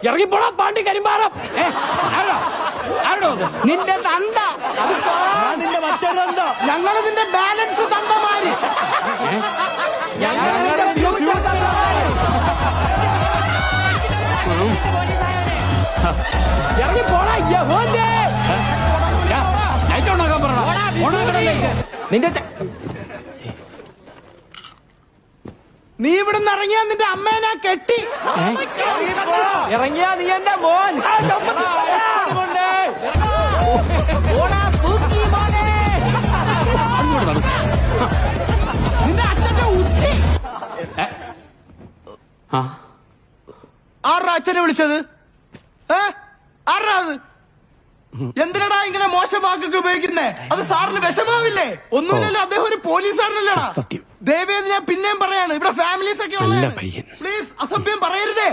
ഇറങ്ങിപ്പോടാ പാണ്ടി കരിമ്പാറം. നിന്റെ തന്ത. നിന്റെ മറ്റേ തന്ത. ഞങ്ങള് നിന്റെ ബാലൻസ് തന്തമാര്. ഇറങ്ങിപ്പോടാ. നിന്റെ നീ ഇവിടുന്ന് ഇറങ്ങിയാ നിന്റെ അമ്മേനെ കെട്ടി. ഇറങ്ങിയാ നീ എന്റെ മോൻ. നിന്റെ അച്ഛന്റെ ഉച്ചി. ആരുടെ അച്ഛനെ വിളിച്ചത്? ആരാ അത്? എന്തിനടാ ഇങ്ങനെ മോശം വാക്കൊക്കെ ഉപയോഗിക്കുന്നേ? അത് സാറിന് വിഷമാവില്ലേ? ഒന്നുമില്ലല്ലോ, അദ്ദേഹം ഒരു പോലീസുകാരനല്ലടാ. സത്യം. ദയവേത് ഞാൻ പിന്നെയും പറയാണ്, ഇവിടെ ഫാമിലീസ് ഒക്കെ ഉള്ള. പയ്യൻ. പ്ലീസ് അസഭ്യം പറയരുതേ.